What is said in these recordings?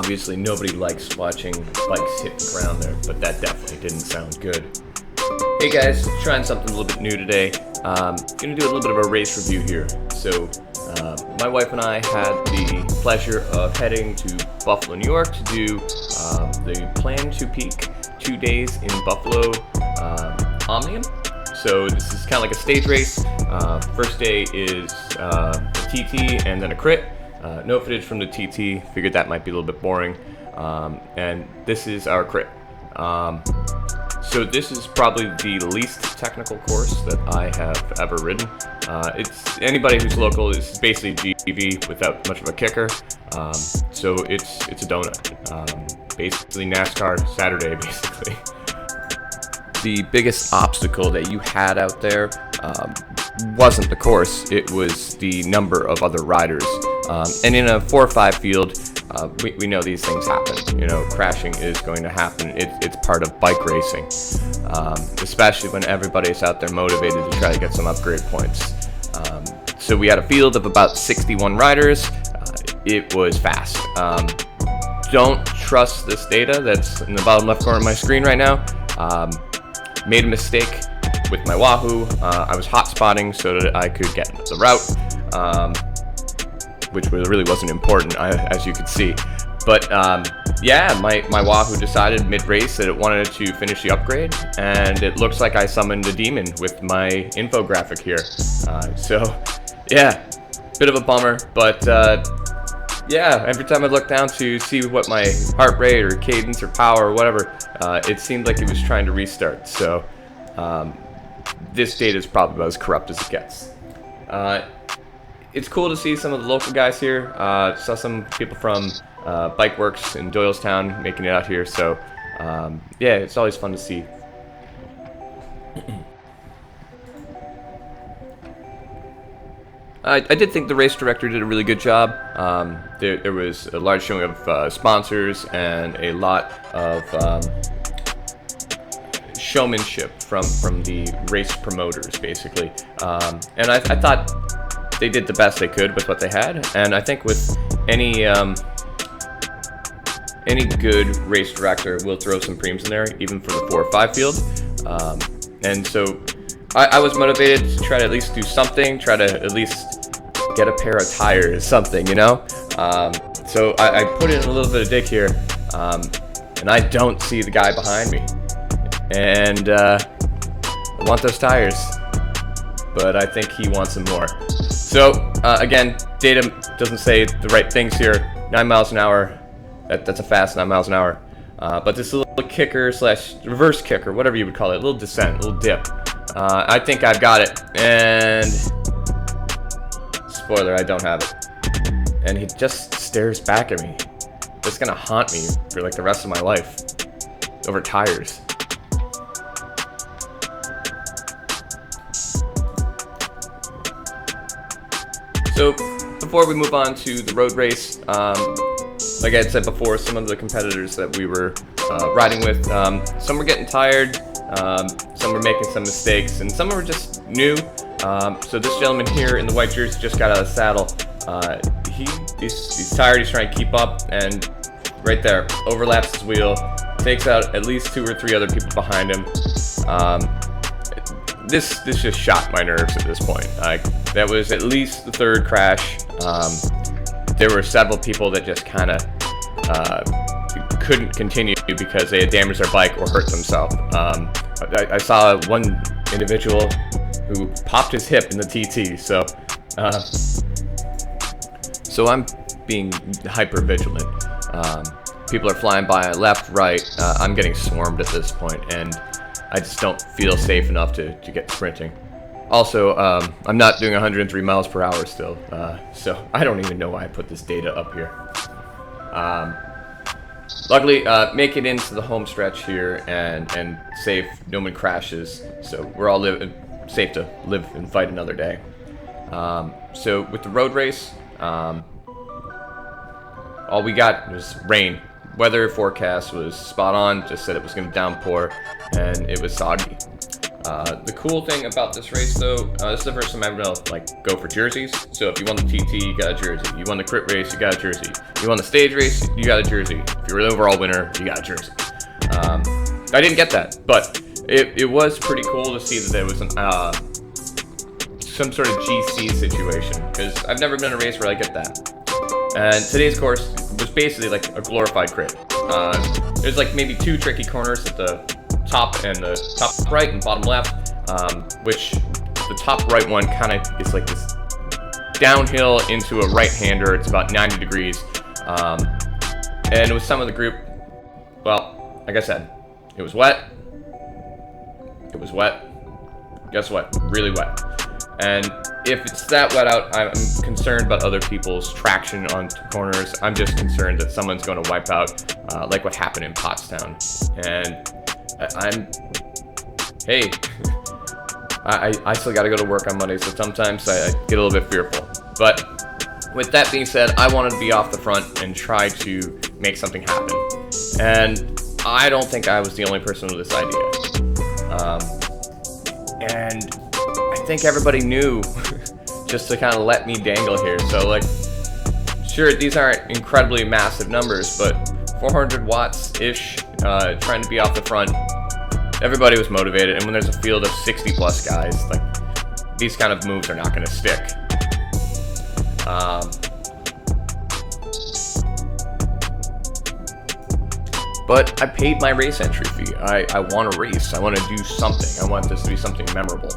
Obviously, nobody likes watching bikes hit the ground there, but that definitely didn't sound good. Hey guys, trying something a little bit new today. Gonna do a little bit of a race review here. So, my wife and I had the pleasure of heading to Buffalo, New York to do the Plan to Peak 2 days in Buffalo Omnium. So this is kind of like a stage race. First day is a TT and then a crit. No footage from the TT, figured that might be a little bit boring. And this is our crit. So this is probably the least technical course that I have ever ridden. It's anybody who's local. This is basically GV without much of a kicker. So it's a donut. Basically NASCAR Saturday, basically. The biggest obstacle that you had out there wasn't the course, it was the number of other riders. And in a 4 or 5 field, we know these things happen. You know, crashing is going to happen. It's part of bike racing, especially when everybody's out there motivated to try to get some upgrade points. So we had a field of about 61 riders. It was fast. Don't trust this data that's in the bottom left corner of my screen right now. Made a mistake with my Wahoo. I was hot spotting so that I could get the route, which really wasn't important, as you could see. But yeah, my Wahoo decided mid-race that it wanted to finish the upgrade, and it looks like I summoned a demon with my infographic here. So yeah, bit of a bummer, but yeah, every time I looked down to see what my heart rate or cadence or power or whatever, it seemed like it was trying to restart. So this data is probably about as corrupt as it gets. It's cool to see some of the local guys here. Saw some people from Bike Works in Doylestown making it out here. So yeah, it's always fun to see. I did think the race director did a really good job. There was a large showing of sponsors and a lot of showmanship from the race promoters, basically. And I thought they did the best they could with what they had. And I think with any good race director will throw some preems in there, even for the 4 or 5 field. And so I was motivated to try to at least do something, try to at least get a pair of tires, something, you know? So I put in a little bit of dig here, and I don't see the guy behind me. And I want those tires, but I think he wants them more. So again, data doesn't say the right things here. 9 miles an hour, that's a fast 9 miles an hour. But this little kicker / reverse kicker, whatever you would call it, a little descent, a little dip. I think I've got it, and spoiler, I don't have it. And he just stares back at me. It's gonna haunt me for like the rest of my life over tires. So before we move on to the road race, like I had said before, some of the competitors that we were riding with, some were getting tired, some were making some mistakes, and some were just new. So this gentleman here in the white jersey just got out of the saddle. He's tired, he's trying to keep up, and right there, overlaps his wheel, takes out at least 2 or 3 other people behind him. This just shot my nerves at this point. That was at least the 3rd crash. There were several people that just kind of couldn't continue because they had damaged their bike or hurt themselves. I saw one individual who popped his hip in the TT, so I'm being hyper vigilant. People are flying by left, right. I'm getting swarmed at this point, and I just don't feel safe enough to get sprinting. Also, I'm not doing 103 miles per hour still, so I don't even know why I put this data up here. Luckily, make it into the home stretch here and safe, no one crashes, so we're all safe to live and fight another day. So with the road race, all we got was rain. Weather forecast was spot on, just said it was going to downpour, and it was soggy. The cool thing about this race, though, this is the first time I'm able to like go for jerseys. So if you won the TT, you got a jersey. You won the crit race, you got a jersey. You won the stage race, you got a jersey. If you were the overall winner, you got a jersey. I didn't get that, but it was pretty cool to see that there was an some sort of GC situation, because I've never been in a race where I get that. And today's course was basically like a glorified crit. There's like maybe 2 tricky corners at the top and the top right and bottom left, which the top right one kind of is like this downhill into a right-hander. It's about 90 degrees. And with some of the group, well, like I said, it was wet. It was wet. Guess what? Really wet. And if it's that wet out, I'm concerned about other people's traction on corners. I'm just concerned that someone's going to wipe out, like what happened in Pottstown. And hey, I still got to go to work on Monday, so sometimes I get a little bit fearful. But with that being said, I wanted to be off the front and try to make something happen. And I don't think I was the only person with this idea. And I think everybody knew just to kind of let me dangle here. So like, sure, these aren't incredibly massive numbers, but 400 watts-ish, trying to be off the front. Everybody was motivated, and when there's a field of 60 plus guys, like, these kind of moves are not going to stick. But I paid my race entry fee. I want to race. I want to do something. I want this to be something memorable.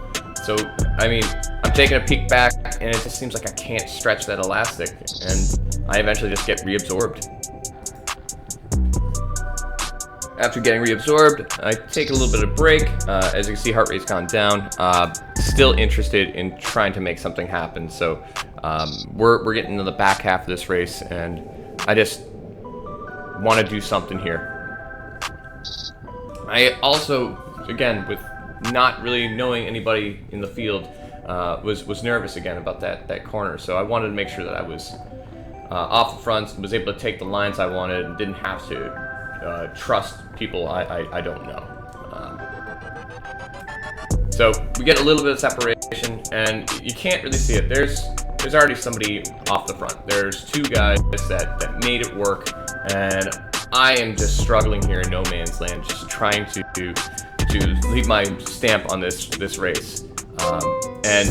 So, I mean, I'm taking a peek back, and it just seems like I can't stretch that elastic, and I eventually just get reabsorbed. After getting reabsorbed, I take a little bit of break. As you can see, heart rate's gone down. Still interested in trying to make something happen. So we're getting into the back half of this race, and I just want to do something here. I also, again, with not really knowing anybody in the field, was nervous again about that corner. So I wanted to make sure that I was off the front, was able to take the lines I wanted, and didn't have to trust people I don't know. So we get a little bit of separation, and you can't really see it. There's already somebody off the front. There's 2 guys that made it work, and I am just struggling here in no man's land, just trying to leave my stamp on this race. And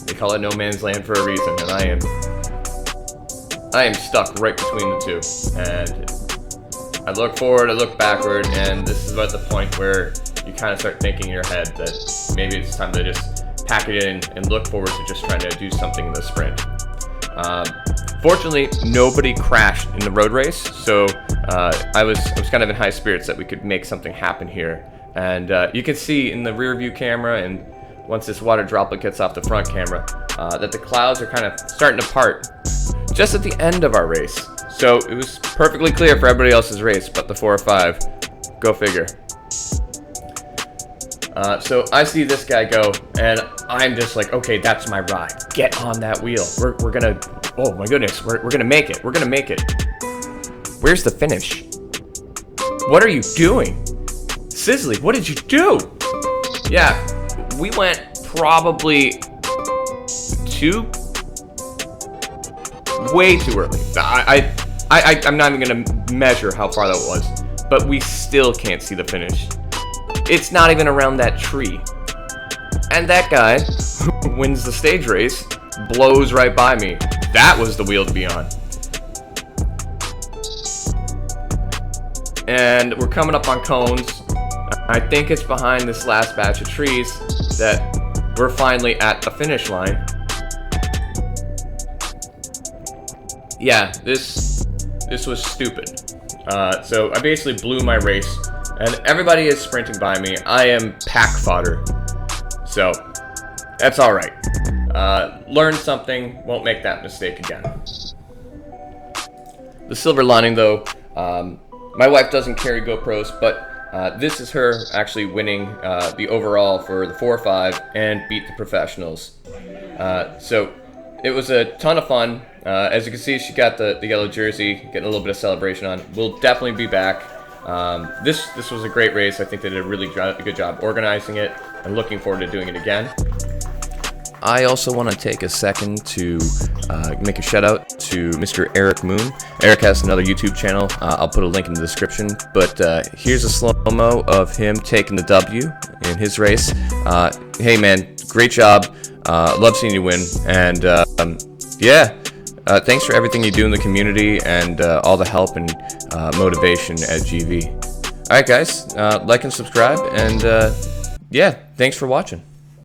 they call it no man's land for a reason, and I am stuck right between the 2. And I look forward, I look backward, and this is about the point where you kind of start thinking in your head that maybe it's time to just pack it in and look forward to just trying to do something in the sprint. Fortunately, nobody crashed in the road race, so I was kind of in high spirits that we could make something happen here. And you can see in the rear view camera, and once this water droplet gets off the front camera, that the clouds are kind of starting to part just at the end of our race. So it was perfectly clear for everybody else's race, but the 4 or 5. Go figure. So I see this guy go, and I'm just like, okay, that's my ride. Get on that wheel. We're gonna, oh my goodness, we're gonna make it. We're gonna make it. Where's the finish? What are you doing? Sizzly, what did you do? Yeah, we went probably way too early. I'm not even gonna measure how far that was, but we still can't see the finish. It's not even around that tree. And that guy who wins the stage race blows right by me. That was the wheel to be on. And we're coming up on cones. I think it's behind this last batch of trees that we're finally at the finish line. Yeah, this was stupid. So I basically blew my race, and everybody is sprinting by me. I am pack fodder. So that's all right. Learn something, won't make that mistake again. The silver lining, though, my wife doesn't carry GoPros, but this is her actually winning the overall for the 4-5 and beat the professionals. So it was a ton of fun. As you can see, she got the yellow jersey, getting a little bit of celebration on. We'll definitely be back. This was a great race. I think they did a really good job organizing it, and looking forward to doing it again. I also want to take a second to make a shout out to Mr. Eric Moon. Eric has another YouTube channel. I'll put a link in the description. But here's a slow-mo of him taking the W in his race. Hey man, great job. Love seeing you win. And yeah, thanks for everything you do in the community and all the help and motivation at GV. Alright guys, like and subscribe, and yeah, thanks for watching.